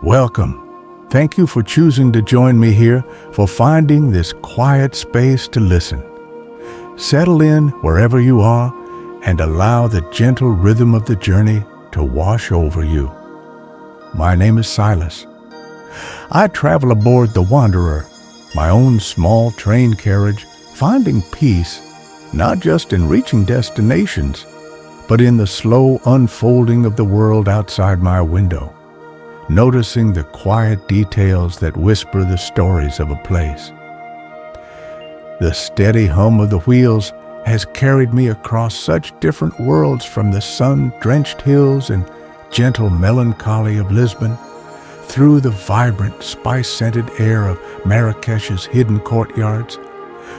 Welcome. Thank you for choosing to join me here, for finding this quiet space to listen. Settle in wherever you are and allow the gentle rhythm of the journey to wash over you. My name is Silas. I travel aboard the Wanderer, my own small train carriage, finding peace not just in reaching destinations, but in the slow unfolding of the world outside my window, noticing the quiet details that whisper the stories of a place. The steady hum of the wheels has carried me across such different worlds, from the sun-drenched hills and gentle melancholy of Lisbon, through the vibrant, spice-scented air of Marrakesh's hidden courtyards,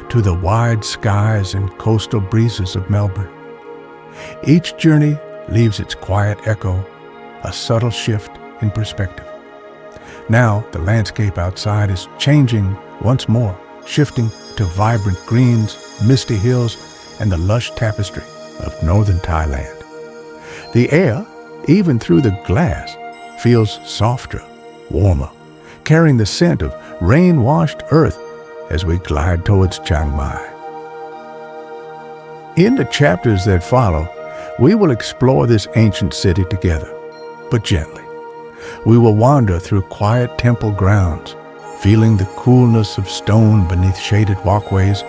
to the wide skies and coastal breezes of Melbourne. Each journey leaves its quiet echo, a subtle shift in perspective. Now the landscape outside is changing once more, shifting to vibrant greens, misty hills, and the lush tapestry of northern Thailand. The air, even through the glass, feels softer, warmer, carrying the scent of rain-washed earth as we glide towards Chiang Mai. In the chapters that follow, we will explore this ancient city together, but gently. We will wander through quiet temple grounds, feeling the coolness of stone beneath shaded walkways,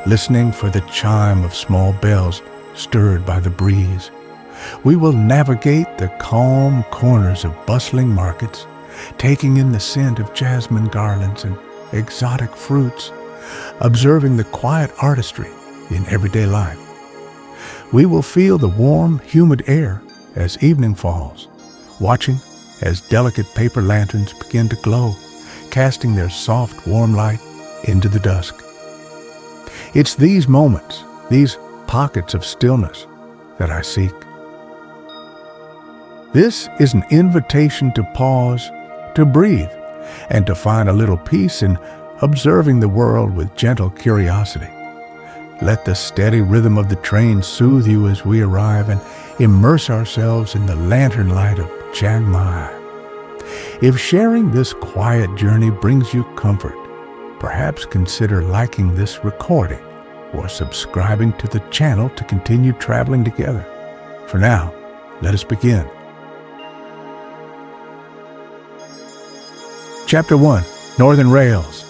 listening for the chime of small bells stirred by the breeze. We will navigate the calm corners of bustling markets, taking in the scent of jasmine garlands and exotic fruits, observing the quiet artistry in everyday life. We will feel the warm, humid air as evening falls, watching as delicate paper lanterns begin to glow, casting their soft, warm light into the dusk. It's these moments, these pockets of stillness, that I seek. This is an invitation to pause, to breathe, and to find a little peace in observing the world with gentle curiosity. Let the steady rhythm of the train soothe you as we arrive and immerse ourselves in the lantern light of Chiang Mai. If sharing this quiet journey brings you comfort, perhaps consider liking this recording or subscribing to the channel to continue traveling together. For now, let us begin. Chapter 1, Northern Rails.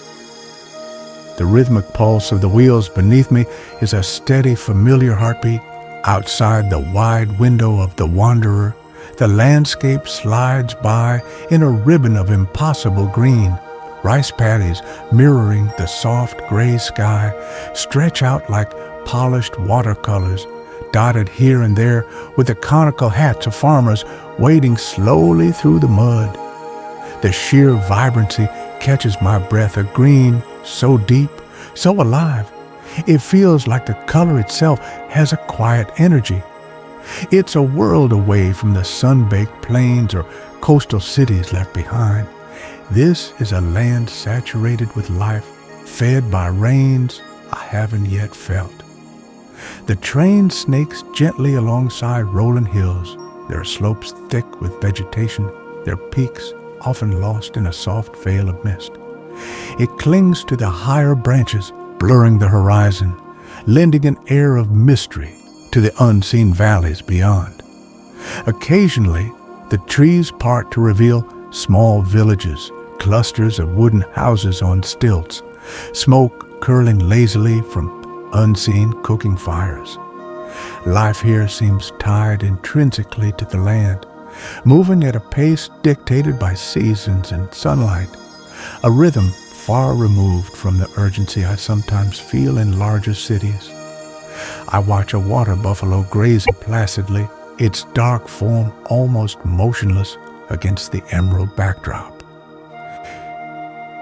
The rhythmic pulse of the wheels beneath me is a steady, familiar heartbeat. Outside the wide window of the Wanderer, the landscape slides by in a ribbon of impossible green. Rice paddies mirroring the soft gray sky stretch out like polished watercolors, dotted here and there with the conical hats of farmers wading slowly through the mud. The sheer vibrancy catches my breath, a green so deep, so alive. It feels like the color itself has a quiet energy. It's a world away from the sun-baked plains or coastal cities left behind. This is a land saturated with life, fed by rains I haven't yet felt. The train snakes gently alongside rolling hills, their slopes thick with vegetation, their peaks often lost in a soft veil of mist. It clings to the higher branches, blurring the horizon, lending an air of mystery to the unseen valleys beyond. Occasionally, the trees part to reveal small villages, clusters of wooden houses on stilts, smoke curling lazily from unseen cooking fires. Life here seems tied intrinsically to the land, moving at a pace dictated by seasons and sunlight, a rhythm far removed from the urgency I sometimes feel in larger cities. I watch a water buffalo grazing placidly, its dark form almost motionless against the emerald backdrop.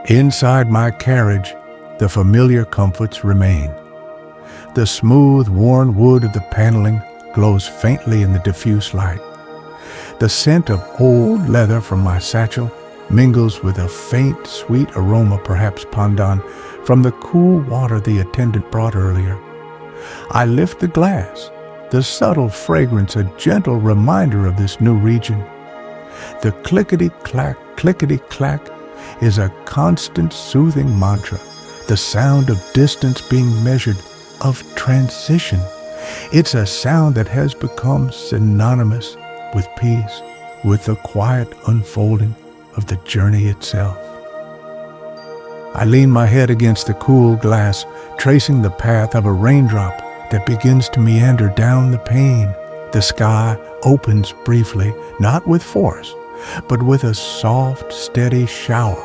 Inside my carriage, the familiar comforts remain. The smooth, worn wood of the paneling glows faintly in the diffuse light. The scent of old leather from my satchel mingles with a faint, sweet aroma, perhaps pandan, from the cool water the attendant brought earlier. I lift the glass, the subtle fragrance a gentle reminder of this new region. The clickety-clack clickety-clack is a constant soothing mantra, the sound of distance being measured, of transition. It's a sound that has become synonymous with peace, with the quiet unfolding of the journey itself. I lean my head against the cool glass, tracing the path of a raindrop that begins to meander down the pane. The sky opens briefly, not with force, but with a soft, steady shower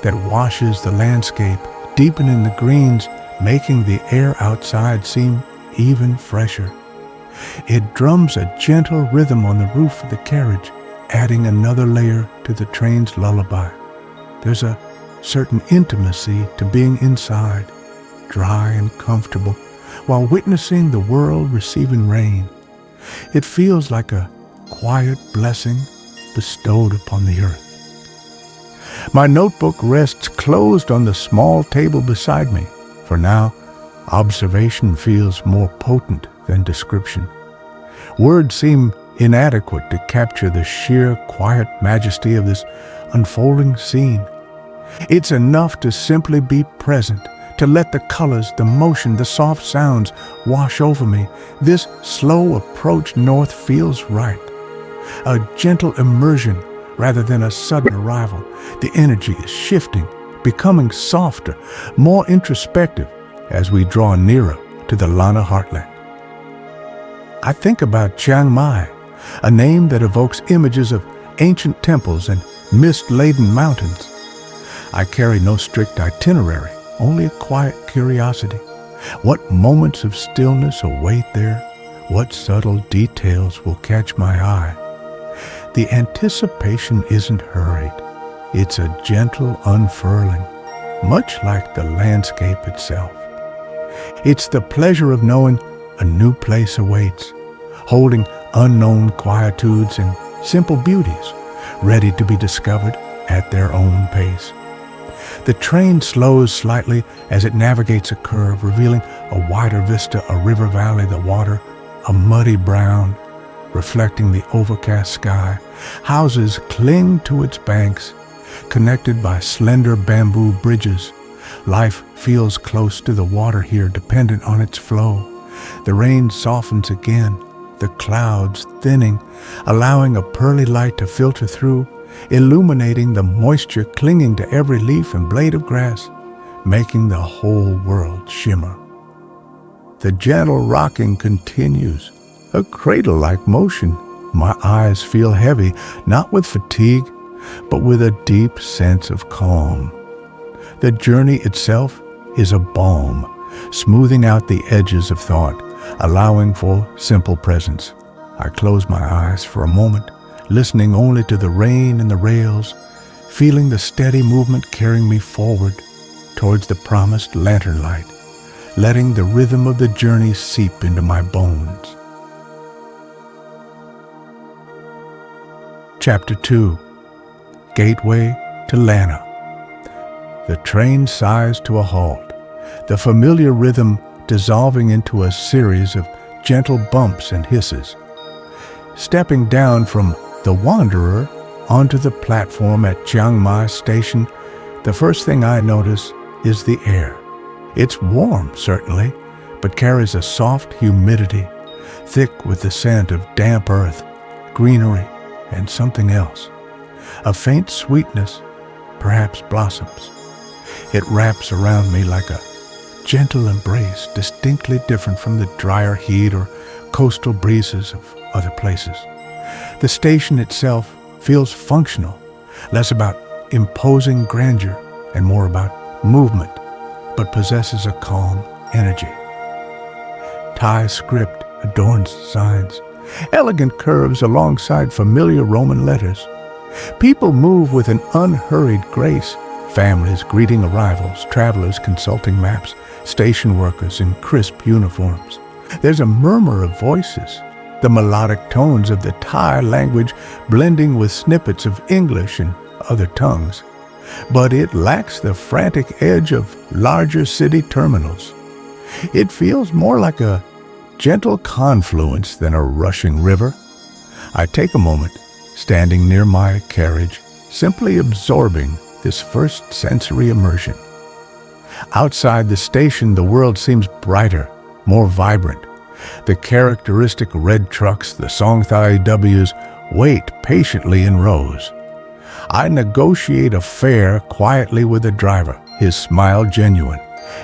that washes the landscape, deepening the greens, making the air outside seem even fresher. It drums a gentle rhythm on the roof of the carriage, adding another layer to the train's lullaby. There's a certain intimacy to being inside, dry and comfortable, while witnessing the world receiving rain. It feels like a quiet blessing bestowed upon the earth. My notebook rests closed on the small table beside me, for now observation feels more potent than description. Words seem inadequate to capture the sheer quiet majesty of this unfolding scene. It's enough to simply be present, to let the colors, the motion, the soft sounds wash over me. This slow approach north feels right. A gentle immersion rather than a sudden arrival. The energy is shifting, becoming softer, more introspective as we draw nearer to the Lanna heartland. I think about Chiang Mai, a name that evokes images of ancient temples and mist-laden mountains. I carry no strict itinerary, only a quiet curiosity. What moments of stillness await there? What subtle details will catch my eye? The anticipation isn't hurried. It's a gentle unfurling, much like the landscape itself. It's the pleasure of knowing a new place awaits, holding unknown quietudes and simple beauties, ready to be discovered at their own pace. The train slows slightly as it navigates a curve, revealing a wider vista, a river valley, the water, a muddy brown, reflecting the overcast sky. Houses cling to its banks, connected by slender bamboo bridges. Life feels close to the water here, dependent on its flow. The rain softens again, the clouds thinning, allowing a pearly light to filter through, illuminating the moisture clinging to every leaf and blade of grass, making the whole world shimmer. The gentle rocking continues, a cradle-like motion. My eyes feel heavy, not with fatigue, but with a deep sense of calm. The journey itself is a balm, smoothing out the edges of thought, allowing for simple presence. I close my eyes for a moment, listening only to the rain and the rails, feeling the steady movement carrying me forward towards the promised lantern light, letting the rhythm of the journey seep into my bones. Chapter 2. Gateway to Lanna. The train sighs to a halt, the familiar rhythm dissolving into a series of gentle bumps and hisses. Stepping down from the Wanderer onto the platform at Chiang Mai station, the first thing I notice is the air. It's warm, certainly, but carries a soft humidity, thick with the scent of damp earth, greenery, and something else. A faint sweetness, perhaps blossoms. It wraps around me like a gentle embrace, distinctly different from the drier heat or coastal breezes of other places. The station itself feels functional, less about imposing grandeur and more about movement, but possesses a calm energy. Thai script adorns signs, elegant curves alongside familiar Roman letters. People move with an unhurried grace, families greeting arrivals, travelers consulting maps, station workers in crisp uniforms. There's a murmur of voices, the melodic tones of the Thai language blending with snippets of English and other tongues. But it lacks the frantic edge of larger city terminals. It feels more like a gentle confluence than a rushing river. I take a moment, standing near my carriage, simply absorbing this first sensory immersion. Outside the station, the world seems brighter, more vibrant. The characteristic red trucks, the Songthai Ws, wait patiently in rows. I negotiate a fare quietly with the driver, his smile genuine,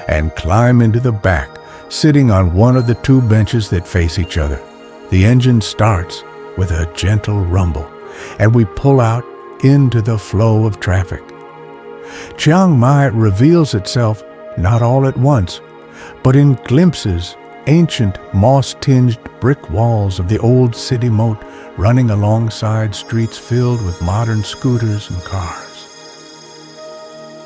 and climb into the back, sitting on one of the two benches that face each other. The engine starts with a gentle rumble, and we pull out into the flow of traffic. Chiang Mai reveals itself not all at once, but in glimpses, ancient moss-tinged brick walls of the old city moat running alongside streets filled with modern scooters and cars.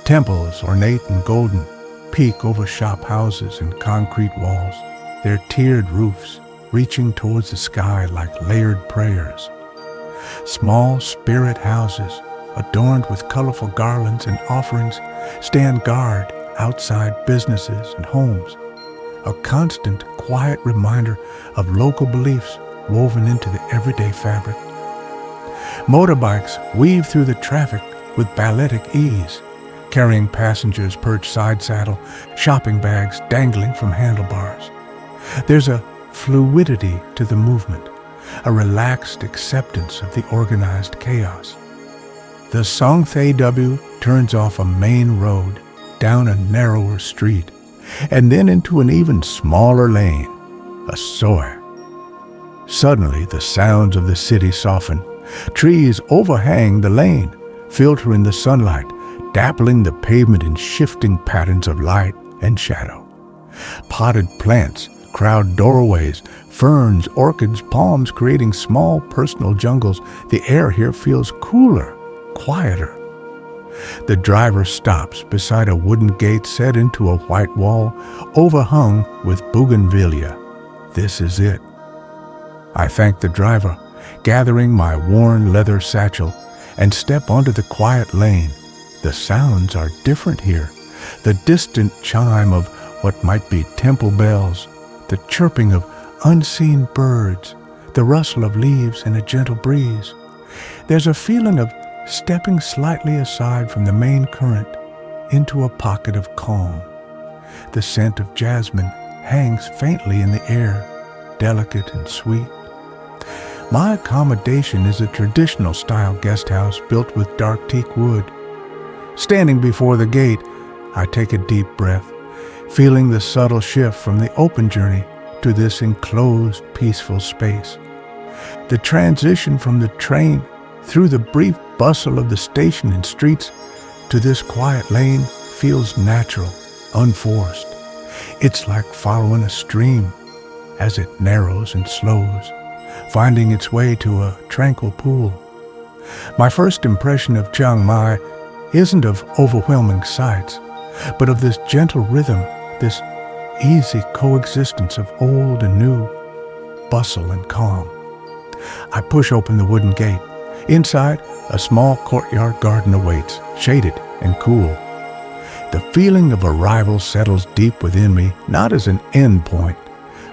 Temples, ornate and golden, peek over shop houses and concrete walls, their tiered roofs reaching towards the sky like layered prayers. Small spirit houses, adorned with colorful garlands and offerings, stand guard outside businesses and homes, a constant, quiet reminder of local beliefs woven into the everyday fabric. Motorbikes weave through the traffic with balletic ease, carrying passengers perched side saddle, shopping bags dangling from handlebars. There's a fluidity to the movement, a relaxed acceptance of the organized chaos. The Songthai W turns off a main road, down a narrower street, and then into an even smaller lane, a Soi. Suddenly, the sounds of the city soften. Trees overhang the lane, filtering the sunlight, dappling the pavement in shifting patterns of light and shadow. Potted plants crowd doorways, ferns, orchids, palms creating small personal jungles. The air here feels cooler, quieter. The driver stops beside a wooden gate set into a white wall, overhung with bougainvillea. This is it. I thank the driver, gathering my worn leather satchel, and step onto the quiet lane. The sounds are different here. The distant chime of what might be temple bells, the chirping of unseen birds, the rustle of leaves in a gentle breeze. There's a feeling of stepping slightly aside from the main current into a pocket of calm. The scent of jasmine hangs faintly in the air, delicate and sweet. My accommodation is a traditional style guest house built with dark teak wood. Standing before the gate, I take a deep breath, feeling the subtle shift from the open journey to this enclosed, peaceful space. The transition from the train through the brief bustle of the station and streets to this quiet lane feels natural, unforced. It's like following a stream as it narrows and slows, finding its way to a tranquil pool. My first impression of Chiang Mai isn't of overwhelming sights, but of this gentle rhythm, this easy coexistence of old and new, bustle and calm. I push open the wooden gate. Inside, a small courtyard garden awaits, shaded and cool. The feeling of arrival settles deep within me, not as an end point,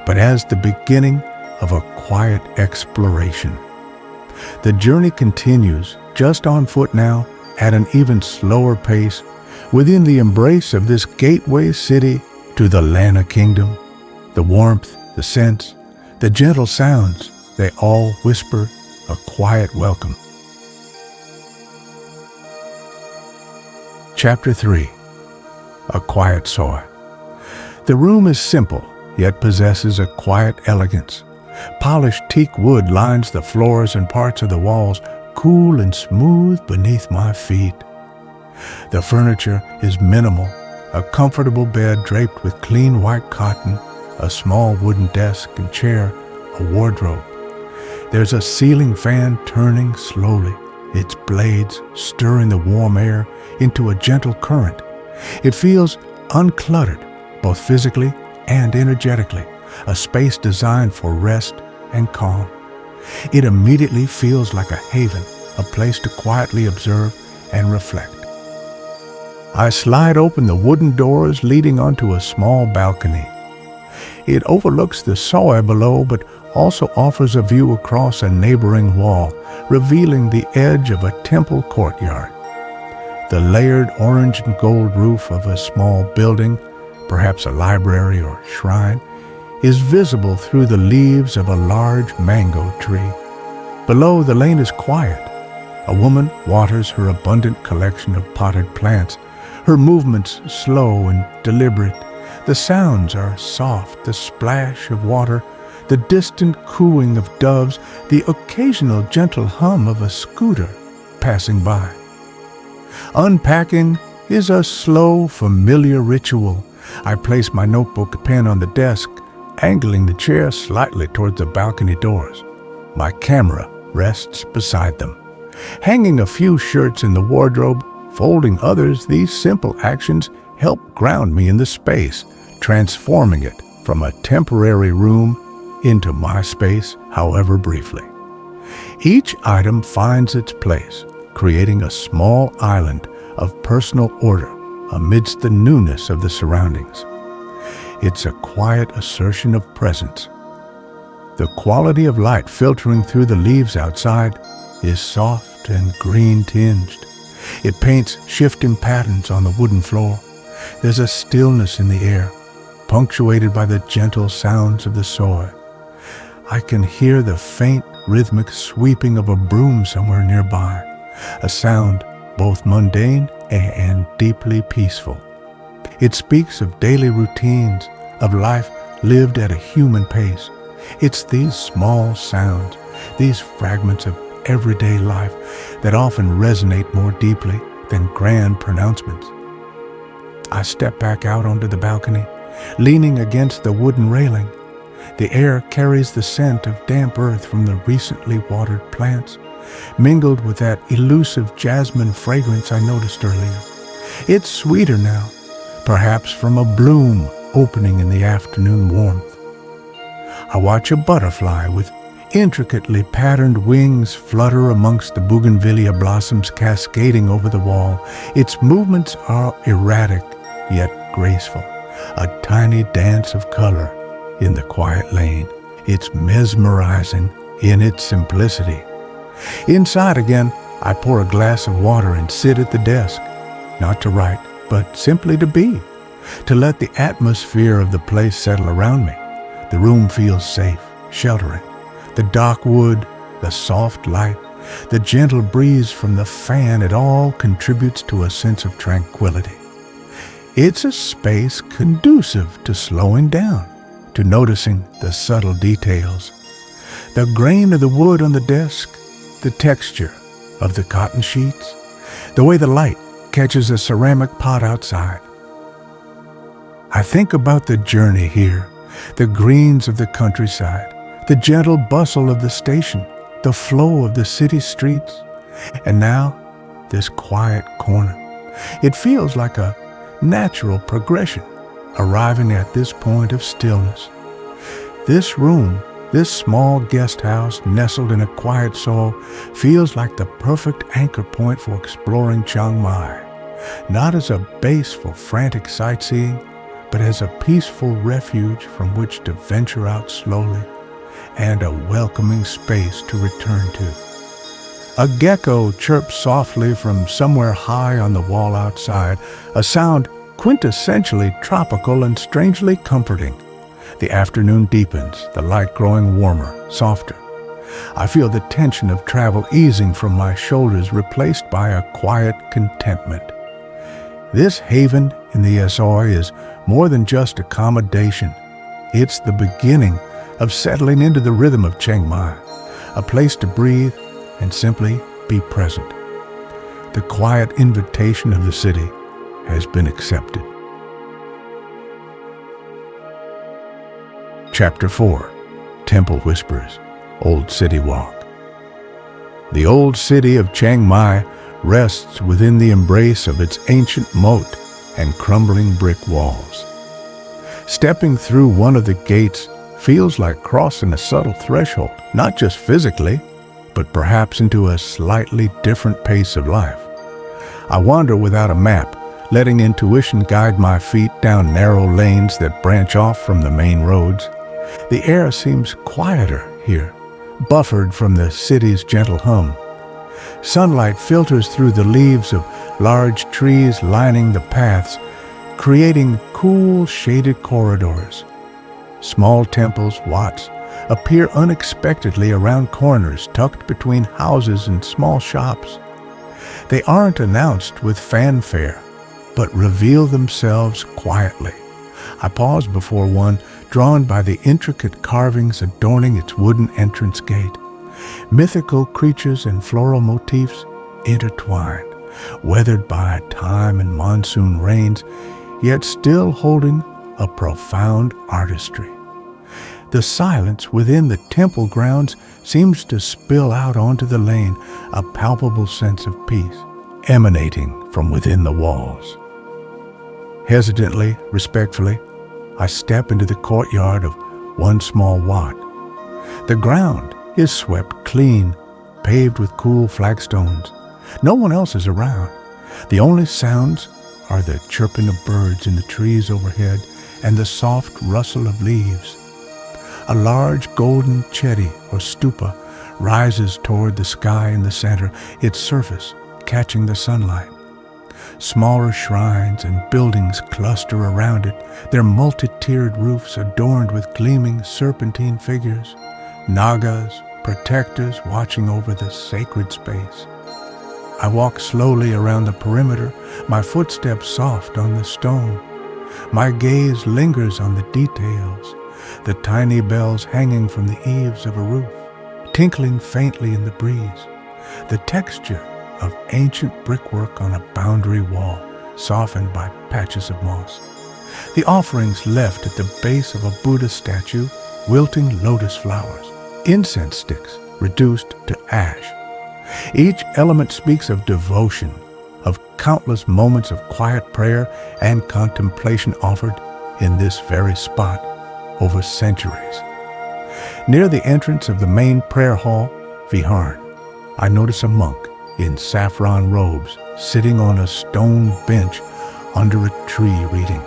but as the beginning of a quiet exploration. The journey continues, just on foot now, at an even slower pace, within the embrace of this gateway city to the Lanna kingdom. The warmth, the scents, the gentle sounds, they all whisper a quiet welcome. Chapter 3. A Quiet Soi. The room is simple, yet possesses a quiet elegance. Polished teak wood lines the floors and parts of the walls, cool and smooth beneath my feet. The furniture is minimal, a comfortable bed draped with clean white cotton, a small wooden desk and chair, a wardrobe. There's a ceiling fan turning slowly, its blades stirring the warm air into a gentle current. It feels uncluttered, both physically and energetically, a space designed for rest and calm. It immediately feels like a haven, a place to quietly observe and reflect. I slide open the wooden doors leading onto a small balcony. It overlooks the Soi below, but also offers a view across a neighboring wall, revealing the edge of a temple courtyard. The layered orange and gold roof of a small building, perhaps a library or shrine, is visible through the leaves of a large mango tree. Below, the lane is quiet. A woman waters her abundant collection of potted plants, her movements slow and deliberate. The sounds are soft, the splash of water, the distant cooing of doves, the occasional gentle hum of a scooter passing by. Unpacking is a slow, familiar ritual. I place my notebook pen on the desk, angling the chair slightly towards the balcony doors. My camera rests beside them. Hanging a few shirts in the wardrobe, folding others, these simple actions help ground me in the space, transforming it from a temporary room into my space, however briefly. Each item finds its place, creating a small island of personal order amidst the newness of the surroundings. It's a quiet assertion of presence. The quality of light filtering through the leaves outside is soft and green-tinged. It paints shifting patterns on the wooden floor. There's a stillness in the air, punctuated by the gentle sounds of the Soi. I can hear the faint, rhythmic sweeping of a broom somewhere nearby, a sound both mundane and deeply peaceful. It speaks of daily routines, of life lived at a human pace. It's these small sounds, these fragments of everyday life that often resonate more deeply than grand pronouncements. I step back out onto the balcony, leaning against the wooden railing. The air carries the scent of damp earth from the recently watered plants, mingled with that elusive jasmine fragrance I noticed earlier. It's sweeter now, perhaps from a bloom opening in the afternoon warmth. I watch a butterfly with intricately patterned wings flutter amongst the bougainvillea blossoms cascading over the wall. Its movements are erratic, yet graceful, a tiny dance of color in the quiet lane. It's mesmerizing in its simplicity. Inside again, I pour a glass of water and sit at the desk, not to write, but simply to be, to let the atmosphere of the place settle around me. The room feels safe, sheltering. The dark wood, the soft light, the gentle breeze from the fan, it all contributes to a sense of tranquility. It's a space conducive to slowing down, to noticing the subtle details. The grain of the wood on the desk, the texture of the cotton sheets, the way the light catches a ceramic pot outside. I think about the journey here, the greens of the countryside, the gentle bustle of the station, the flow of the city streets, and now this quiet corner. It feels like a natural progression, arriving at this point of stillness. This room, this small guest house nestled in a quiet Soi, feels like the perfect anchor point for exploring Chiang Mai, not as a base for frantic sightseeing, but as a peaceful refuge from which to venture out slowly, and a welcoming space to return to. A gecko chirps softly from somewhere high on the wall outside, a sound quintessentially tropical and strangely comforting. The afternoon deepens, the light growing warmer, softer. I feel the tension of travel easing from my shoulders, replaced by a quiet contentment. This haven in the Soi is more than just accommodation. It's the beginning of settling into the rhythm of Chiang Mai, a place to breathe and simply be present. The quiet invitation of the city has been accepted. Chapter 4, Temple Whispers, Old City Walk. The old city of Chiang Mai rests within the embrace of its ancient moat and crumbling brick walls. Stepping through one of the gates feels like crossing a subtle threshold, not just physically, but perhaps into a slightly different pace of life. I wander without a map, letting intuition guide my feet down narrow lanes that branch off from the main roads. The air seems quieter here, buffered from the city's gentle hum. Sunlight filters through the leaves of large trees lining the paths, creating cool, shaded corridors. Small temples, wats, appear unexpectedly around corners tucked between houses and small shops. They aren't announced with fanfare, but reveal themselves quietly. I pause before one, drawn by the intricate carvings adorning its wooden entrance gate. Mythical creatures and floral motifs intertwined, weathered by time and monsoon rains, yet still holding a profound artistry. The silence within the temple grounds seems to spill out onto the lane, a palpable sense of peace emanating from within the walls. Hesitantly, respectfully, I step into the courtyard of one small wat. The ground is swept clean, paved with cool flagstones. No one else is around. The only sounds are the chirping of birds in the trees overhead and the soft rustle of leaves. A large golden Chedi, or stupa, rises toward the sky in the center, its surface catching the sunlight. Smaller shrines and buildings cluster around it, their multi-tiered roofs adorned with gleaming serpentine figures, nagas, protectors watching over the sacred space. I walk slowly around the perimeter, my footsteps soft on the stone. My gaze lingers on the details, the tiny bells hanging from the eaves of a roof, tinkling faintly in the breeze, the texture of ancient brickwork on a boundary wall, softened by patches of moss. The offerings left at the base of a Buddha statue, wilting lotus flowers, incense sticks reduced to ash. Each element speaks of devotion, of countless moments of quiet prayer and contemplation offered in this very spot over centuries. Near the entrance of the main prayer hall, Viharn, I notice a monk in saffron robes sitting on a stone bench under a tree reading.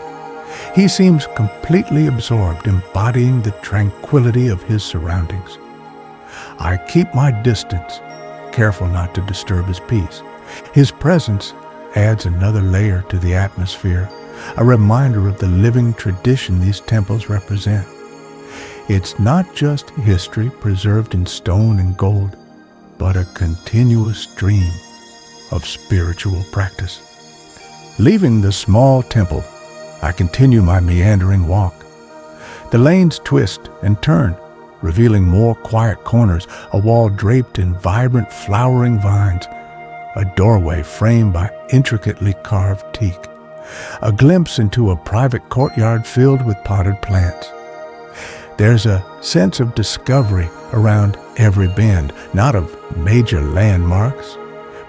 He seems completely absorbed, embodying the tranquility of his surroundings. I keep my distance, careful not to disturb his peace. His presence adds another layer to the atmosphere, a reminder of the living tradition these temples represent. It's not just history preserved in stone and gold, but a continuous stream of spiritual practice. Leaving the small temple, I continue my meandering walk. The lanes twist and turn, revealing more quiet corners, a wall draped in vibrant flowering vines, a doorway framed by intricately carved teak, a glimpse into a private courtyard filled with potted plants. There's a sense of discovery around every bend, not of major landmarks,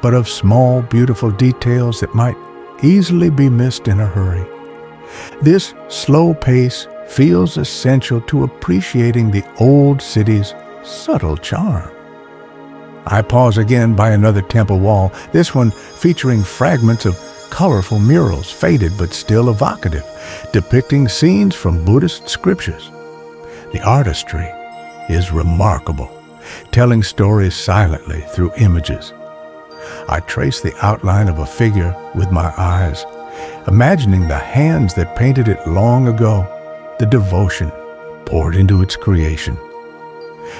but of small, beautiful details that might easily be missed in a hurry. This slow pace feels essential to appreciating the old city's subtle charm. I pause again by another temple wall, this one featuring fragments of colorful murals, faded but still evocative, depicting scenes from Buddhist scriptures. The artistry is remarkable, telling stories silently through images. I trace the outline of a figure with my eyes, imagining the hands that painted it long ago, the devotion poured into its creation.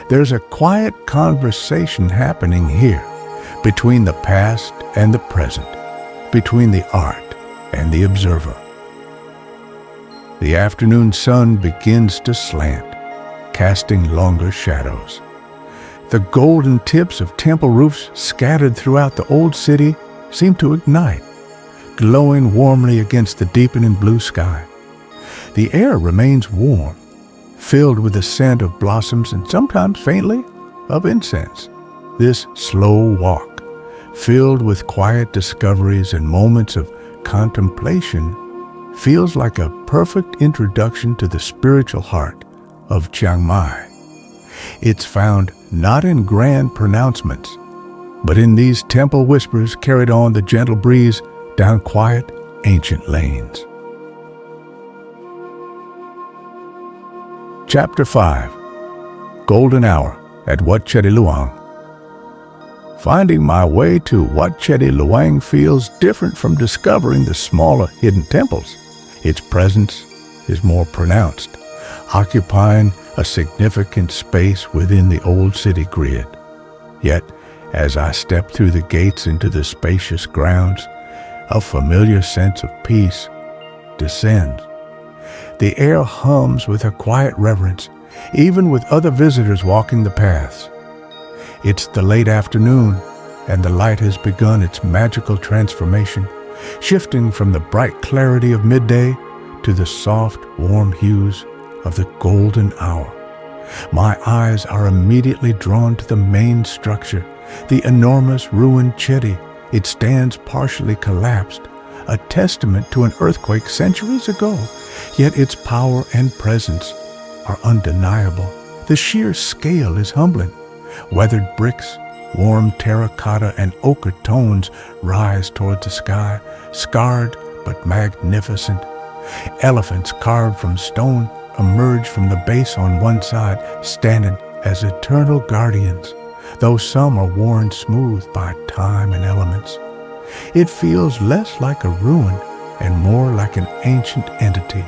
There's a quiet conversation happening here, between the past and the present, between the art and the observer. The afternoon sun begins to slant, casting longer shadows. The golden tips of temple roofs scattered throughout the old city seem to ignite, glowing warmly against the deepening blue sky. The air remains warm, filled with the scent of blossoms and sometimes faintly of incense. This slow walk, filled with quiet discoveries and moments of contemplation, feels like a perfect introduction to the spiritual heart of Chiang Mai. It's found not in grand pronouncements, but in these temple whispers carried on the gentle breeze down quiet, ancient lanes. Chapter 5. Golden Hour at Wat Chedi Luang. Finding my way to Wat Chedi Luang feels different from discovering the smaller hidden temples. Its presence is more pronounced, occupying a significant space within the old city grid. Yet, as I step through the gates into the spacious grounds, a familiar sense of peace descends. The air hums with a quiet reverence, even with other visitors walking the paths. It's the late afternoon, and the light has begun its magical transformation, shifting from the bright clarity of midday to the soft, warm hues of the golden hour. My eyes are immediately drawn to the main structure, the enormous ruined Chedi. It stands partially collapsed, a testament to an earthquake centuries ago, yet its power and presence are undeniable. The sheer scale is humbling. Weathered bricks, warm terracotta, and ochre tones rise toward the sky, scarred but magnificent. Elephants carved from stone emerge from the base on one side, standing as eternal guardians, though some are worn smooth by time and elements. It feels less like a ruin and more like an ancient entity,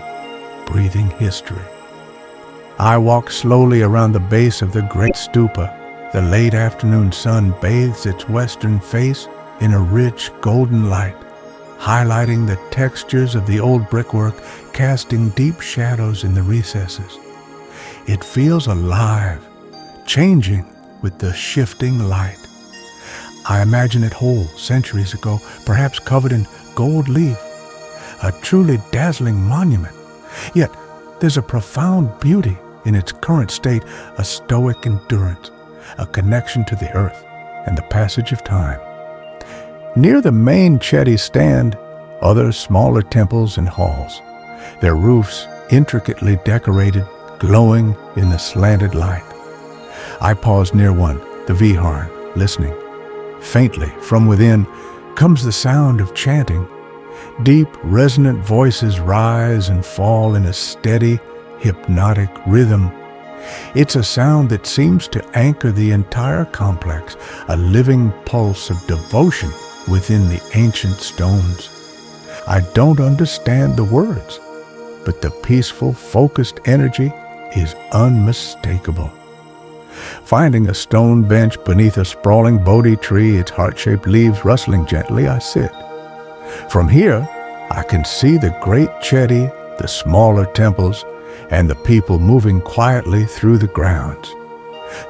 breathing history. I walk slowly around the base of the great stupa. The late afternoon sun bathes its western face in a rich golden light, highlighting the textures of the old brickwork, casting deep shadows in the recesses. It feels alive, changing with the shifting light. I imagine it whole centuries ago, perhaps covered in gold leaf, a truly dazzling monument. Yet there's a profound beauty in its current state, a stoic endurance, a connection to the earth and the passage of time. Near the main Chedi stand other smaller temples and halls, their roofs intricately decorated, glowing in the slanted light. I pause near one, the Vihar, listening. Faintly, from within, comes the sound of chanting. Deep, resonant voices rise and fall in a steady, hypnotic rhythm. It's a sound that seems to anchor the entire complex, a living pulse of devotion within the ancient stones. I don't understand the words, but the peaceful, focused energy is unmistakable. Finding a stone bench beneath a sprawling Bodhi tree, its heart-shaped leaves rustling gently, I sit. From here, I can see the great Chedi, the smaller temples, and the people moving quietly through the grounds.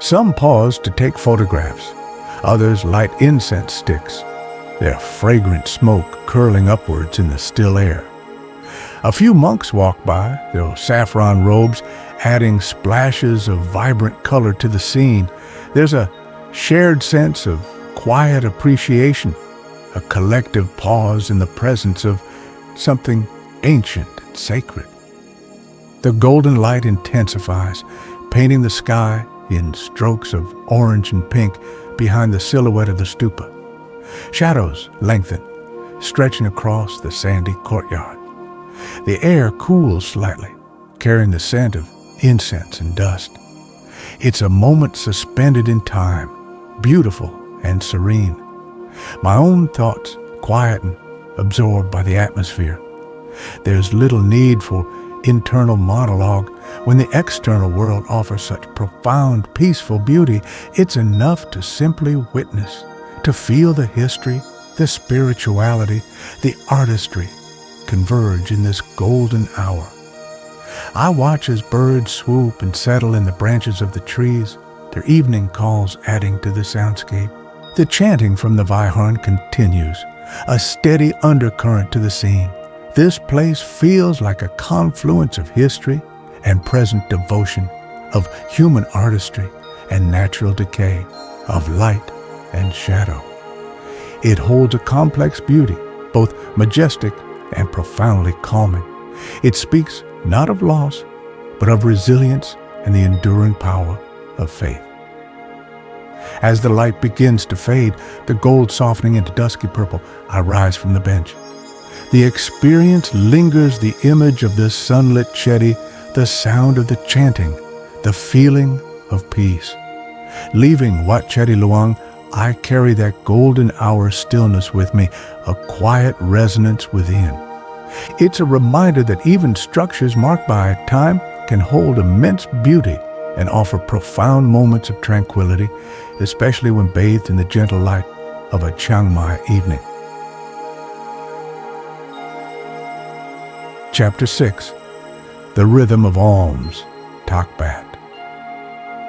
Some pause to take photographs. Others light incense sticks, their fragrant smoke curling upwards in the still air. A few monks walk by, their saffron robes adding splashes of vibrant color to the scene. There's a shared sense of quiet appreciation, a collective pause in the presence of something ancient and sacred. The golden light intensifies, painting the sky in strokes of orange and pink behind the silhouette of the stupa. Shadows lengthen, stretching across the sandy courtyard. The air cools slightly, carrying the scent of incense and dust. It's a moment suspended in time, beautiful and serene. My own thoughts quieten, absorbed by the atmosphere. There's little need for internal monologue when the external world offers such profound, peaceful beauty. It's enough to simply witness, to feel the history, the spirituality, the artistry converge in this golden hour. I watch as birds swoop and settle in the branches of the trees, their evening calls adding to the soundscape. The chanting from the Vihar continues, a steady undercurrent to the scene. This place feels like a confluence of history and present devotion, of human artistry and natural decay, of light and shadow. It holds a complex beauty, both majestic and profoundly calming. It speaks not of loss, but of resilience and the enduring power of faith. As the light begins to fade, the gold softening into dusky purple, I rise from the bench. The experience lingers, the image of this sunlit Chedi, the sound of the chanting, the feeling of peace. Leaving Wat Chedi Luang, I carry that golden hour stillness with me, a quiet resonance within. It's a reminder that even structures marked by time can hold immense beauty and offer profound moments of tranquility, especially when bathed in the gentle light of a Chiang Mai evening. Chapter 6. The Rhythm of Alms, Takbat.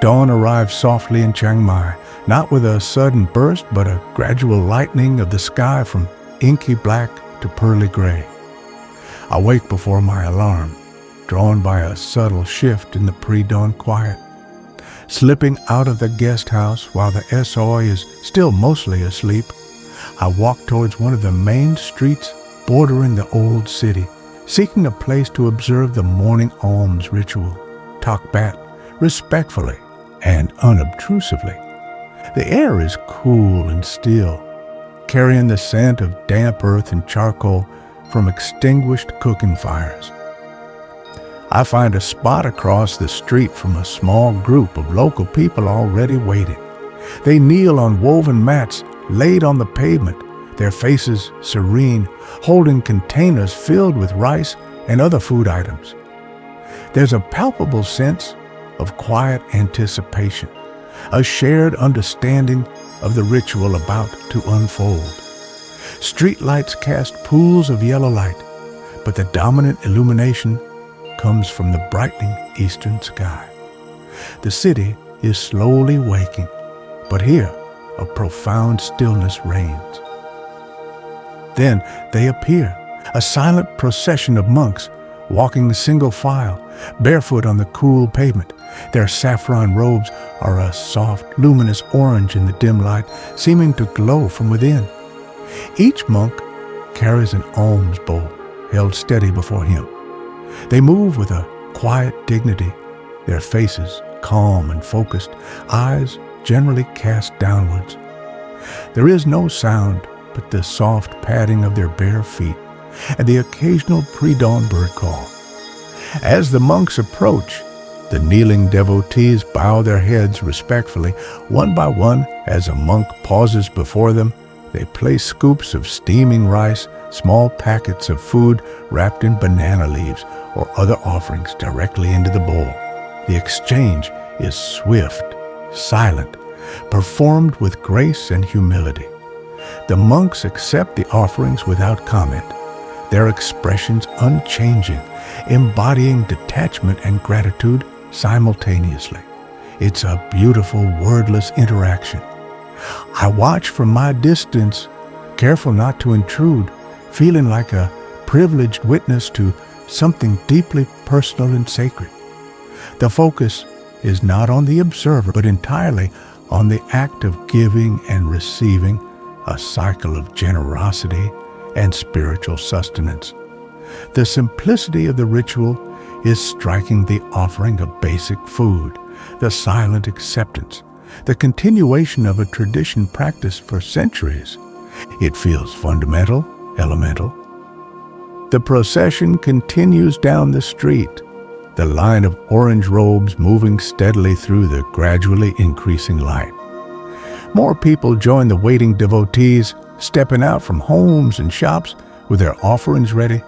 Dawn arrives softly in Chiang Mai, not with a sudden burst, but a gradual lightening of the sky from inky black to pearly gray. I wake before my alarm, drawn by a subtle shift in the pre-dawn quiet. Slipping out of the guest house while the Soi is still mostly asleep, I walk towards one of the main streets bordering the old city, seeking a place to observe the morning alms ritual, takbat, respectfully and unobtrusively. The air is cool and still, carrying the scent of damp earth and charcoal from extinguished cooking fires. I find a spot across the street from a small group of local people already waiting. They kneel on woven mats laid on the pavement, their faces serene, holding containers filled with rice and other food items. There's a palpable sense of quiet anticipation, a shared understanding of the ritual about to unfold. Streetlights cast pools of yellow light, but the dominant illumination comes from the brightening eastern sky. The city is slowly waking, but here a profound stillness reigns. Then they appear, a silent procession of monks, walking single file, barefoot on the cool pavement. Their saffron robes are a soft, luminous orange in the dim light, seeming to glow from within. Each monk carries an alms bowl held steady before him. They move with a quiet dignity, their faces calm and focused, eyes generally cast downwards. There is no sound but the soft padding of their bare feet and the occasional pre-dawn bird call. As the monks approach, the kneeling devotees bow their heads respectfully. One by one, as a monk pauses before them, they place scoops of steaming rice, small packets of food wrapped in banana leaves, or other offerings directly into the bowl. The exchange is swift, silent, performed with grace and humility. The monks accept the offerings without comment, their expressions unchanging, embodying detachment and gratitude simultaneously. It's a beautiful, wordless interaction. I watch from my distance, careful not to intrude, feeling like a privileged witness to something deeply personal and sacred. The focus is not on the observer, but entirely on the act of giving and receiving, a cycle of generosity and spiritual sustenance. The simplicity of the ritual is striking, the offering of basic food, the silent acceptance, the continuation of a tradition practiced for centuries. It feels fundamental, elemental. The procession continues down the street, the line of orange robes moving steadily through the gradually increasing light. More people join the waiting devotees, stepping out from homes and shops with their offerings ready.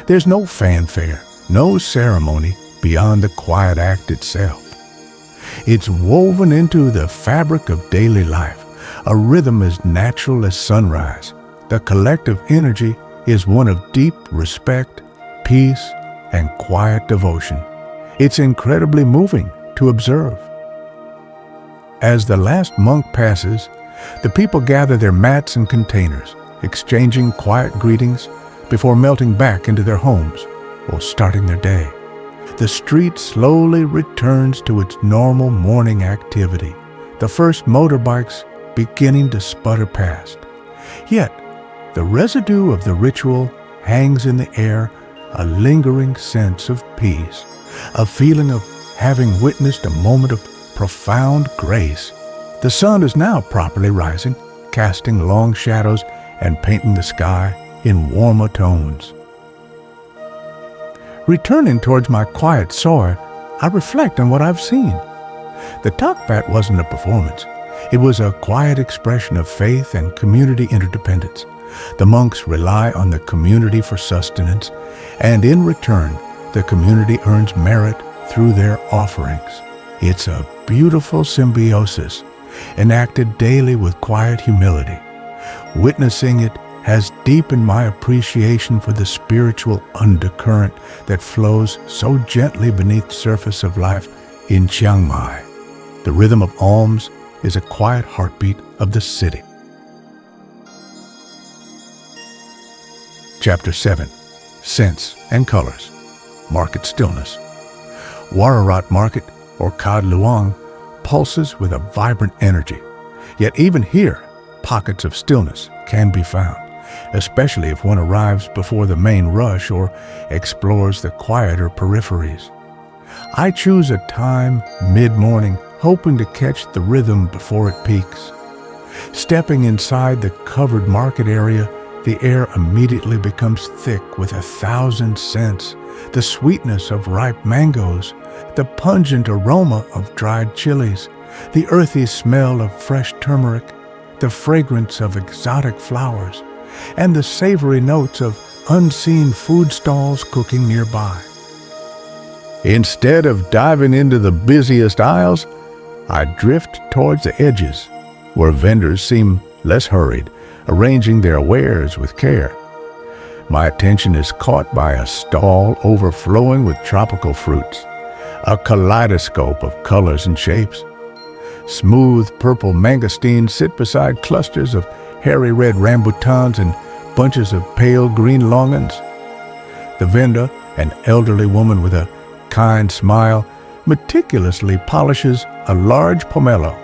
There's no fanfare, no ceremony beyond the quiet act itself. It's woven into the fabric of daily life, a rhythm as natural as sunrise. The collective energy is one of deep respect, peace, and quiet devotion. It's incredibly moving to observe. As the last monk passes, the people gather their mats and containers, exchanging quiet greetings before melting back into their homes or starting their day. The street slowly returns to its normal morning activity, the first motorbikes beginning to sputter past. Yet, the residue of the ritual hangs in the air, a lingering sense of peace, a feeling of having witnessed a moment of profound grace. The sun is now properly rising, casting long shadows and painting the sky in warmer tones. Returning towards my Quiet Soi, I reflect on what I've seen. The Tokpat wasn't a performance. It was a quiet expression of faith and community interdependence. The monks rely on the community for sustenance, and in return, the community earns merit through their offerings. It's a beautiful symbiosis, enacted daily with quiet humility. Witnessing it has deepened my appreciation for the spiritual undercurrent that flows so gently beneath the surface of life in Chiang Mai. The rhythm of Alms is a quiet heartbeat of the city. Chapter 7. Scents and Colors. Market Stillness. Wararat Market, or Kad Luang, pulses with a vibrant energy. Yet even here, pockets of stillness can be found, especially if one arrives before the main rush or explores the quieter peripheries. I choose a time mid-morning, hoping to catch the rhythm before it peaks. Stepping inside the covered market area, the air immediately becomes thick with 1,000 scents, the sweetness of ripe mangoes, the pungent aroma of dried chilies, the earthy smell of fresh turmeric, the fragrance of exotic flowers, and the savory notes of unseen food stalls cooking nearby. Instead of diving into the busiest aisles, I drift towards the edges, where vendors seem less hurried, arranging their wares with care. My attention is caught by a stall overflowing with tropical fruits, a kaleidoscope of colors and shapes. Smooth purple mangosteens sit beside clusters of hairy red rambutans and bunches of pale green longans. The vendor, an elderly woman with a kind smile, meticulously polishes a large pomelo.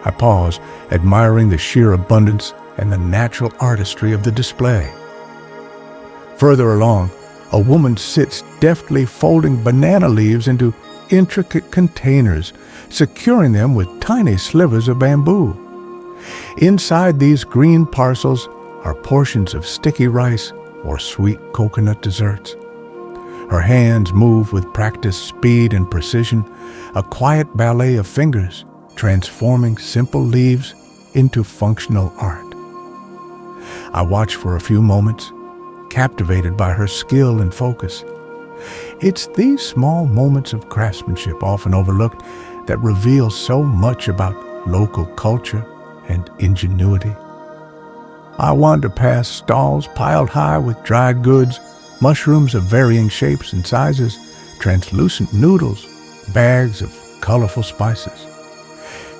I pause, admiring the sheer abundance and the natural artistry of the display. Further along, a woman sits deftly folding banana leaves into intricate containers, securing them with tiny slivers of bamboo. Inside these green parcels are portions of sticky rice or sweet coconut desserts. Her hands move with practiced speed and precision, a quiet ballet of fingers, transforming simple leaves into functional art. I watch for a few moments, captivated by her skill and focus. It's these small moments of craftsmanship, often overlooked, that reveal so much about local culture and ingenuity. I wander past stalls piled high with dried goods, mushrooms of varying shapes and sizes, translucent noodles, bags of colorful spices.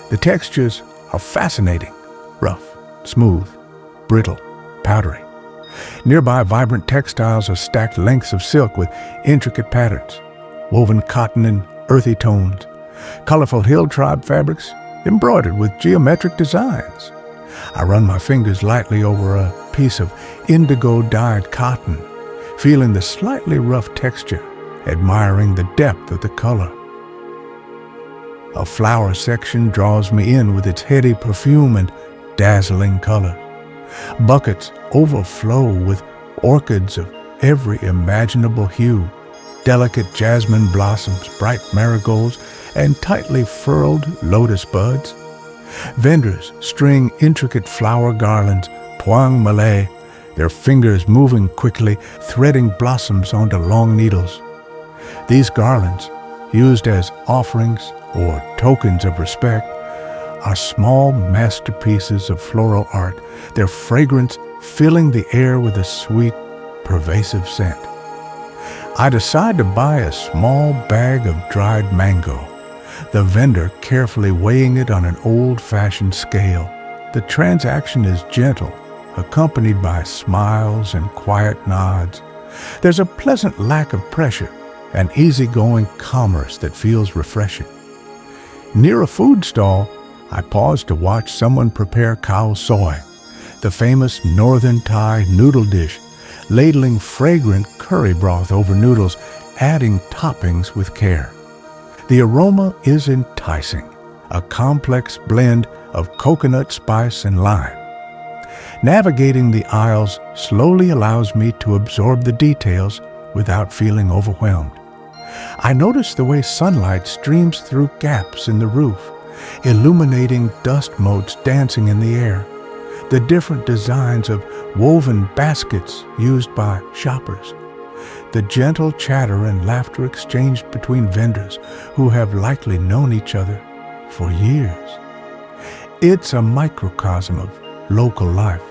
The textures are fascinating, rough, smooth, brittle, powdery. Nearby, vibrant textiles are stacked lengths of silk with intricate patterns, woven cotton in earthy tones, colorful hill tribe fabrics embroidered with geometric designs. I run my fingers lightly over a piece of indigo-dyed cotton, feeling the slightly rough texture, admiring the depth of the color. A flower section draws me in with its heady perfume and dazzling color. Buckets overflow with orchids of every imaginable hue, delicate jasmine blossoms, bright marigolds, and tightly furled lotus buds. Vendors string intricate flower garlands, poang malay, their fingers moving quickly, threading blossoms onto long needles. These garlands, used as offerings or tokens of respect, are small masterpieces of floral art, their fragrance filling the air with a sweet, pervasive scent. I decide to buy a small bag of dried mango, the vendor carefully weighing it on an old-fashioned scale. The transaction is gentle, accompanied by smiles and quiet nods. There's a pleasant lack of pressure, an easygoing commerce that feels refreshing. Near a food stall, I pause to watch someone prepare Quiet Soi, the famous northern Thai noodle dish, ladling fragrant curry broth over noodles, adding toppings with care. The aroma is enticing, a complex blend of coconut, spice, and lime. Navigating the aisles slowly allows me to absorb the details without feeling overwhelmed. I notice the way sunlight streams through gaps in the roof, illuminating dust motes dancing in the air, the different designs of woven baskets used by shoppers, the gentle chatter and laughter exchanged between vendors who have likely known each other for years. It's a microcosm of local life,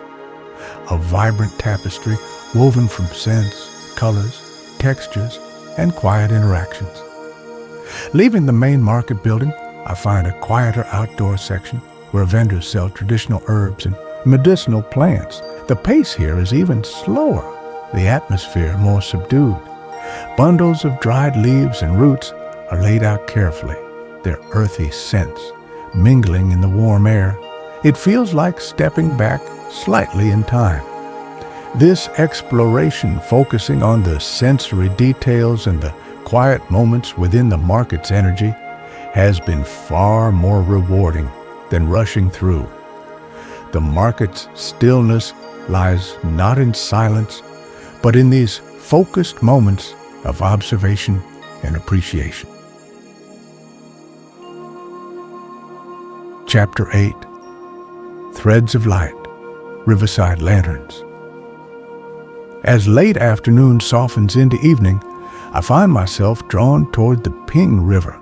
a vibrant tapestry woven from scents, colors, textures, and quiet interactions. Leaving the main market building, I find a quieter outdoor section where vendors sell traditional herbs and medicinal plants. The pace here is even slower, the atmosphere more subdued. Bundles of dried leaves and roots are laid out carefully, their earthy scents mingling in the warm air. It feels like stepping back slightly in time. This exploration, focusing on the sensory details and the quiet moments within the market's energy, has been far more rewarding than rushing through. The market's stillness lies not in silence, but in these focused moments of observation and appreciation. Chapter 8. Threads of Light, Riverside Lanterns. As late afternoon softens into evening, I find myself drawn toward the Ping River.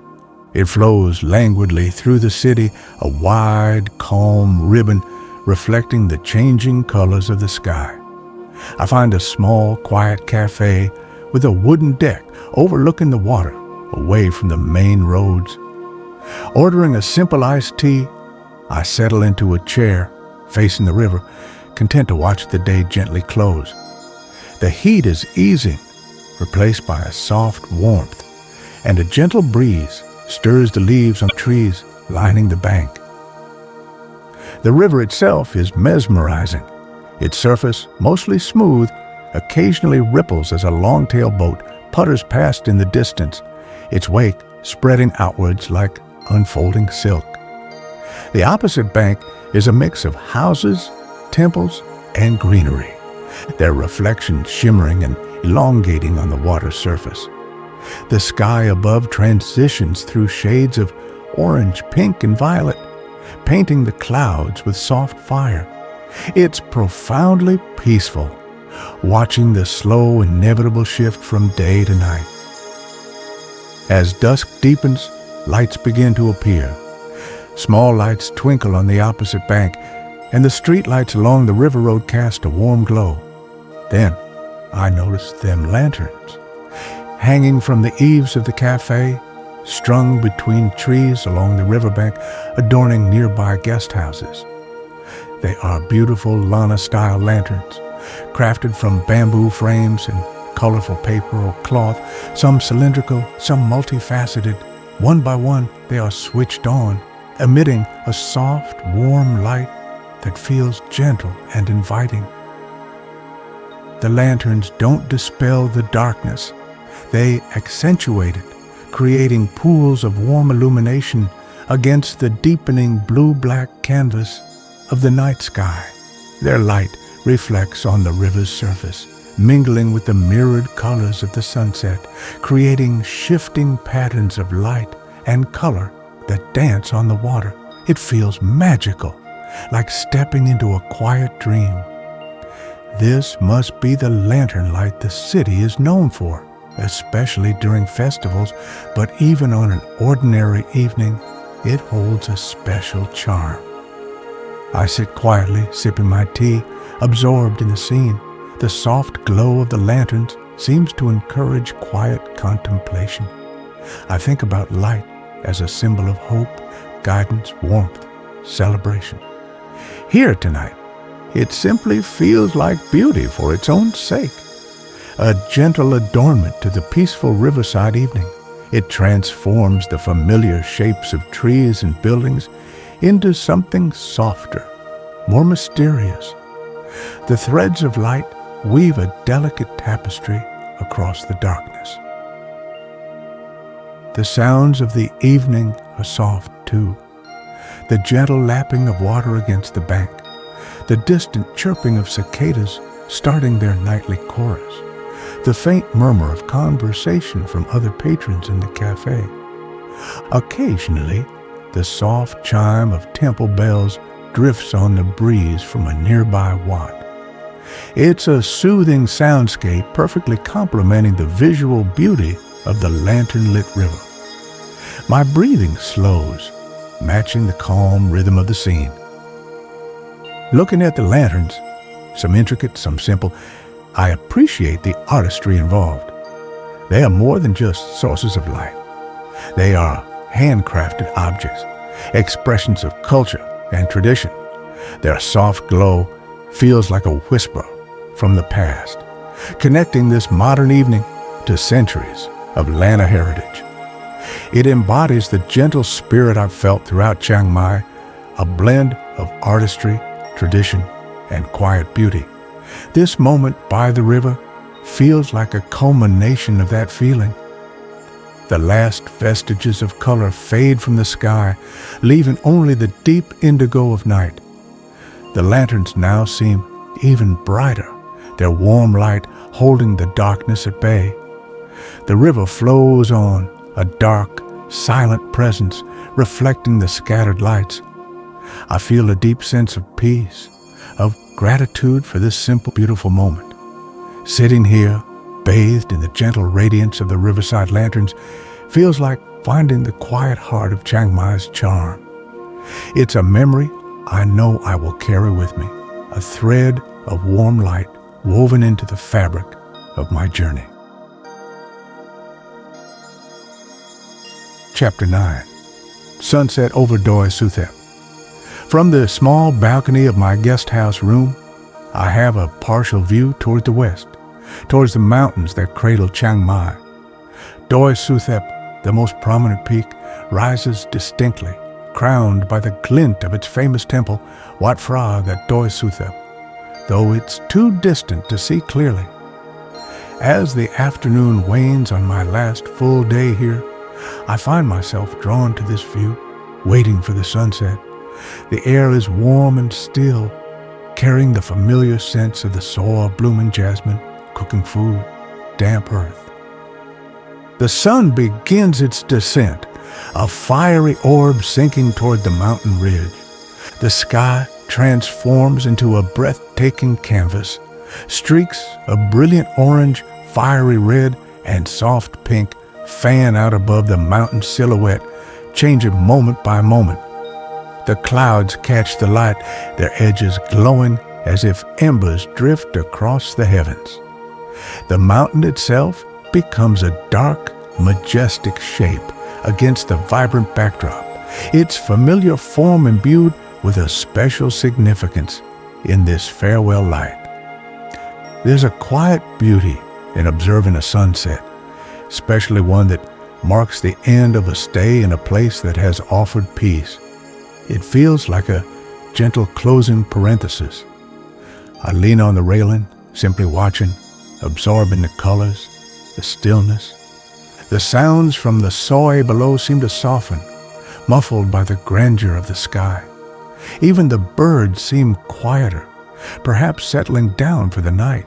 It flows languidly through the city, a wide, calm ribbon reflecting the changing colors of the sky. I find a small, quiet cafe with a wooden deck overlooking the water, away from the main roads. Ordering a simple iced tea, I settle into a chair facing the river, content to watch the day gently close. The heat is easing, replaced by a soft warmth, and a gentle breeze stirs the leaves on trees lining the bank. The river itself is mesmerizing. Its surface, mostly smooth, occasionally ripples as a long-tail boat putters past in the distance, its wake spreading outwards like unfolding silk. The opposite bank is a mix of houses, temples, and greenery, their reflections shimmering and elongating on the water's surface. The sky above transitions through shades of orange, pink, and violet, painting the clouds with soft fire. It's profoundly peaceful, watching the slow, inevitable shift from day to night. As dusk deepens, lights begin to appear. Small lights twinkle on the opposite bank, and the street lights along the river road cast a warm glow. Then I notice them lanterns, hanging from the eaves of the cafe, strung between trees along the riverbank, adorning nearby guest houses. They are beautiful Lanna-style lanterns, crafted from bamboo frames and colorful paper or cloth, some cylindrical, some multifaceted. One by one, they are switched on, emitting a soft, warm light that feels gentle and inviting. The lanterns don't dispel the darkness. They accentuate it, creating pools of warm illumination against the deepening blue-black canvas of the night sky. Their light reflects on the river's surface, mingling with the mirrored colors of the sunset, creating shifting patterns of light and color that dance on the water. It feels magical, like stepping into a quiet dream. This must be the lantern light the city is known for, especially during festivals, but even on an ordinary evening, it holds a special charm. I sit quietly, sipping my tea, absorbed in the scene. The soft glow of the lanterns seems to encourage quiet contemplation. I think about light as a symbol of hope, guidance, warmth, celebration. Here tonight, it simply feels like beauty for its own sake. A gentle adornment to the peaceful riverside evening. It transforms the familiar shapes of trees and buildings into something softer, more mysterious. The threads of light weave a delicate tapestry across the darkness. The sounds of the evening are soft too. The gentle lapping of water against the bank, the distant chirping of cicadas starting their nightly chorus, the faint murmur of conversation from other patrons in the cafe. Occasionally, the soft chime of temple bells drifts on the breeze from a nearby wat. It's a soothing soundscape perfectly complementing the visual beauty of the lantern-lit river. My breathing slows, matching the calm rhythm of the scene. Looking at the lanterns, some intricate, some simple, I appreciate the artistry involved. They are more than just sources of light. They are handcrafted objects, expressions of culture and tradition. Their soft glow feels like a whisper from the past, connecting this modern evening to centuries of Lanna heritage. It embodies the gentle spirit I've felt throughout Chiang Mai, a blend of artistry, tradition, and quiet beauty. This moment by the river feels like a culmination of that feeling. The last vestiges of color fade from the sky, leaving only the deep indigo of night. The lanterns now seem even brighter, their warm light holding the darkness at bay. The river flows on, a dark, silent presence reflecting the scattered lights. I feel a deep sense of peace, of gratitude for this simple, beautiful moment. Sitting here, bathed in the gentle radiance of the Riverside lanterns, feels like finding the quiet heart of Chiang Mai's charm. It's a memory I know I will carry with me, a thread of warm light woven into the fabric of my journey. Chapter 9. Sunset over Doi Suthep. From the small balcony of my guest house room, I have a partial view toward the west, towards the mountains that cradle Chiang Mai. Doi Suthep, the most prominent peak, rises distinctly, crowned by the glint of its famous temple, Wat Phra that Doi Suthep, though it's too distant to see clearly. As the afternoon wanes on my last full day here, I find myself drawn to this view, waiting for the sunset. The air is warm and still, carrying the familiar scents of the soil blooming jasmine, cooking food, damp earth. The sun begins its descent, a fiery orb sinking toward the mountain ridge. The sky transforms into a breathtaking canvas. Streaks of brilliant orange, fiery red, and soft pink fan out above the mountain silhouette, changing moment by moment. The clouds catch the light, their edges glowing as if embers drift across the heavens. The mountain itself becomes a dark, majestic shape against the vibrant backdrop, its familiar form imbued with a special significance in this farewell light. There's a quiet beauty in observing a sunset, especially one that marks the end of a stay in a place that has offered peace. It feels like a gentle closing parenthesis. I lean on the railing, simply watching, absorbing the colors, the stillness. The sounds from the soi below seem to soften, muffled by the grandeur of the sky. Even the birds seem quieter, perhaps settling down for the night.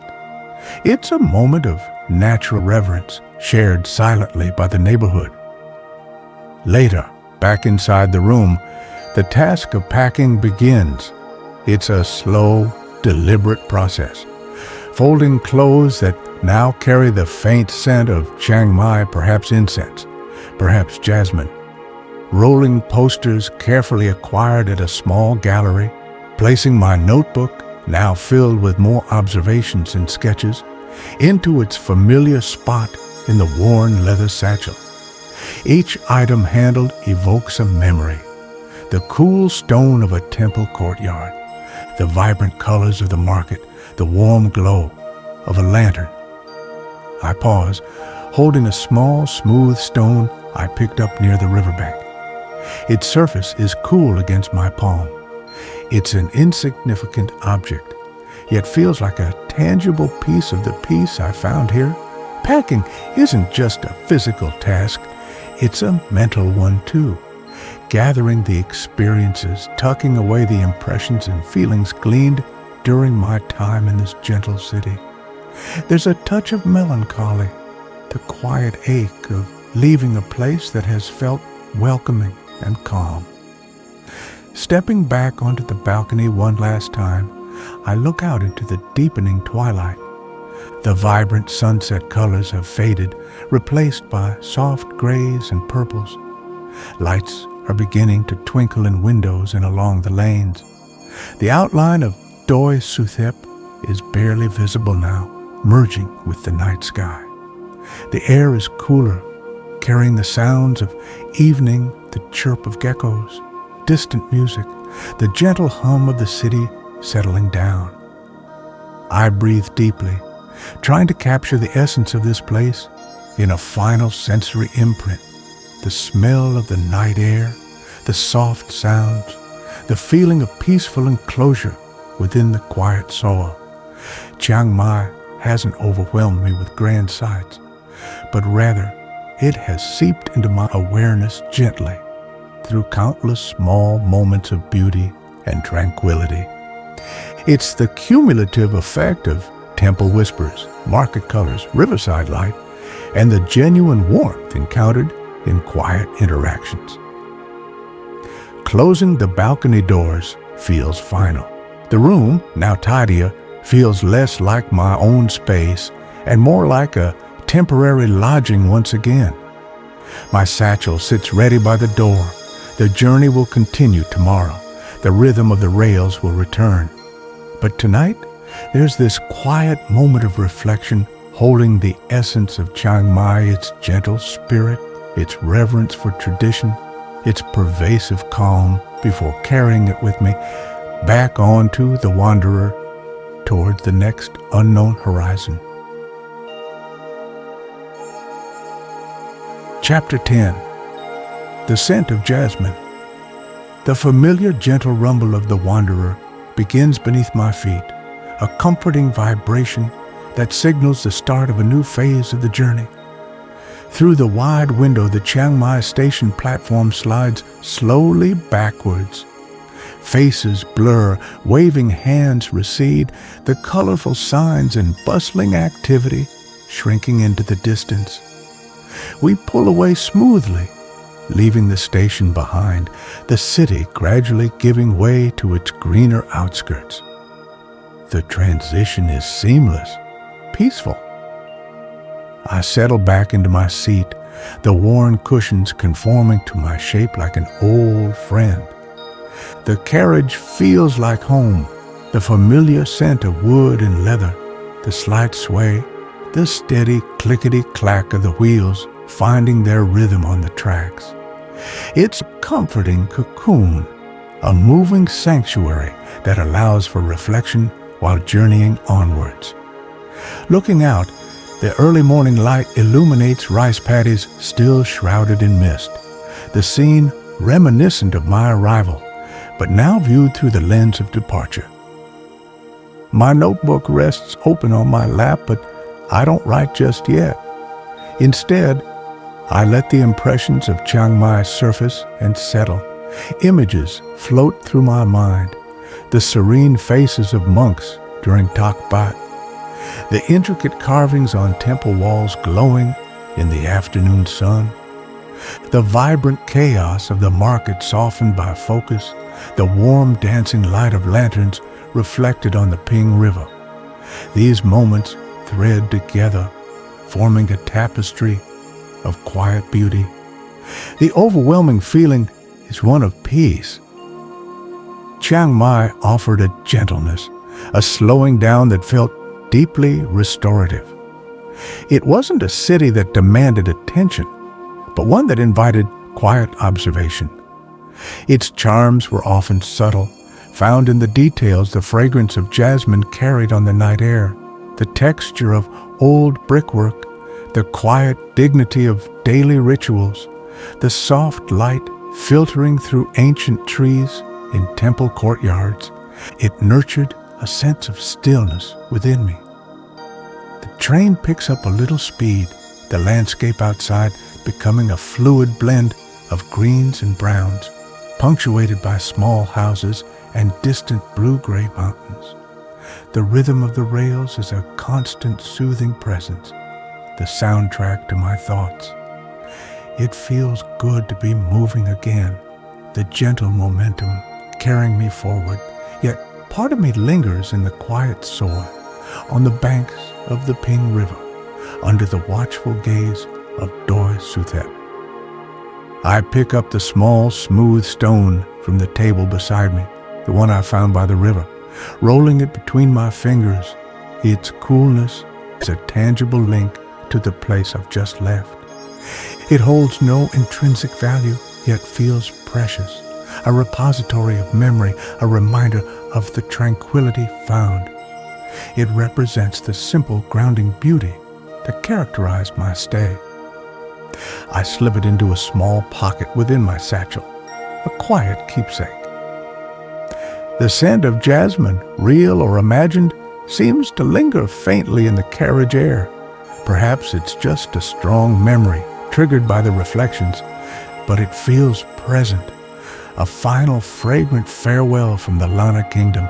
It's a moment of natural reverence, shared silently by the neighborhood. Later, back inside the room, the task of packing begins. It's a slow, deliberate process. Folding clothes that now carry the faint scent of Chiang Mai, perhaps incense, perhaps jasmine. Rolling posters carefully acquired at a small gallery. Placing my notebook, now filled with more observations and sketches, into its familiar spot in the worn leather satchel. Each item handled evokes a memory. The cool stone of a temple courtyard, the vibrant colors of the market, the warm glow of a lantern. I pause, holding a small, smooth stone I picked up near the riverbank. Its surface is cool against my palm. It's an insignificant object, yet feels like a tangible piece of the peace I found here. Packing isn't just a physical task, it's a mental one too. gathering the experiences, tucking away the impressions and feelings gleaned during my time in this gentle city. There's a touch of melancholy, the quiet ache of leaving a place that has felt welcoming and calm. Stepping back onto the balcony one last time, I look out into the deepening twilight. The vibrant sunset colors have faded, replaced by soft grays and purples. Lights are beginning to twinkle in windows and along the lanes. The outline of Doi Suthep is barely visible now, merging with the night sky. The air is cooler, carrying the sounds of evening, the chirp of geckos, distant music, the gentle hum of the city settling down. I breathe deeply, trying to capture the essence of this place in a final sensory imprint. The smell of the night air, the soft sounds, the feeling of peaceful enclosure within the quiet soil. Chiang Mai hasn't overwhelmed me with grand sights, but rather it has seeped into my awareness gently through countless small moments of beauty and tranquility. It's the cumulative effect of temple whispers, market colors, riverside light, and the genuine warmth encountered in quiet interactions. Closing the balcony doors feels final. The room, now tidier, feels less like my own space and more like a temporary lodging once again. My satchel sits ready by the door. The journey will continue tomorrow. The rhythm of the rails will return. But tonight, there's this quiet moment of reflection holding the essence of Chiang Mai, its gentle spirit, its reverence for tradition, its pervasive calm, before carrying it with me back onto the wanderer towards the next unknown horizon. Chapter 10. The Scent of Jasmine. The familiar gentle rumble of the wanderer begins beneath my feet, a comforting vibration that signals the start of a new phase of the journey. Through the wide window, the Chiang Mai station platform slides slowly backwards. Faces blur, waving hands recede, the colorful signs and bustling activity shrinking into the distance. We pull away smoothly, leaving the station behind, the city gradually giving way to its greener outskirts. The transition is seamless, peaceful. I settle back into my seat, the worn cushions conforming to my shape like an old friend. The carriage feels like home, the familiar scent of wood and leather, the slight sway, the steady clickety-clack of the wheels finding their rhythm on the tracks. It's a comforting cocoon, a moving sanctuary that allows for reflection while journeying onwards. Looking out, the early morning light illuminates rice paddies still shrouded in mist, the scene reminiscent of my arrival, but now viewed through the lens of departure. My notebook rests open on my lap, but I don't write just yet. Instead, I let the impressions of Chiang Mai surface and settle. Images float through my mind, the serene faces of monks during Tak Bat, the intricate carvings on temple walls glowing in the afternoon sun, the vibrant chaos of the market softened by focus, the warm dancing light of lanterns reflected on the Ping River. These moments thread together, forming a tapestry of quiet beauty. The overwhelming feeling is one of peace. Chiang Mai offered a gentleness, a slowing down that felt deeply restorative. It wasn't a city that demanded attention, but one that invited quiet observation. Its charms were often subtle, found in the details, the fragrance of jasmine carried on the night air, the texture of old brickwork, the quiet dignity of daily rituals, the soft light filtering through ancient trees in temple courtyards. It nurtured a sense of stillness within me. The train picks up a little speed, the landscape outside becoming a fluid blend of greens and browns, punctuated by small houses and distant blue-gray mountains. The rhythm of the rails is a constant soothing presence, the soundtrack to my thoughts. It feels good to be moving again, the gentle momentum carrying me forward, yet part of me lingers in the Quiet Soi, on the banks of the Ping River, under the watchful gaze of Doi Suthep. I pick up the small, smooth stone from the table beside me, the one I found by the river, rolling it between my fingers. Its coolness is a tangible link to the place I've just left. It holds no intrinsic value, yet feels precious, a repository of memory, a reminder of the tranquility found. It represents the simple, grounding beauty that characterized my stay. I slip it into a small pocket within my satchel, a quiet keepsake. The scent of jasmine, real or imagined, seems to linger faintly in the carriage air. Perhaps it's just a strong memory triggered by the reflections, but it feels present, a final fragrant farewell from the Lanna kingdom.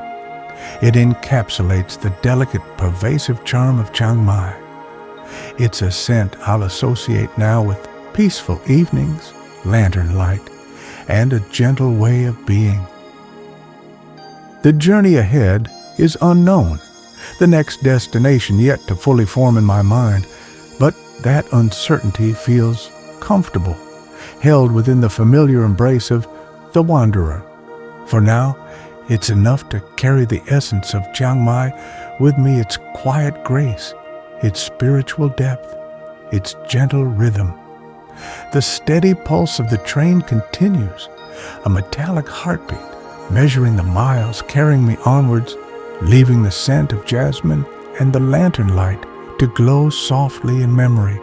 It encapsulates the delicate, pervasive charm of Chiang Mai. It's a scent I'll associate now with peaceful evenings, lantern light, and a gentle way of being. The journey ahead is unknown, the next destination yet to fully form in my mind, but that uncertainty feels comfortable, held within the familiar embrace of the wanderer. For now, it's enough to carry the essence of Chiang Mai with me, its quiet grace, its spiritual depth, its gentle rhythm. The steady pulse of the train continues, a metallic heartbeat, measuring the miles, carrying me onwards, leaving the scent of jasmine and the lantern light to glow softly in memory.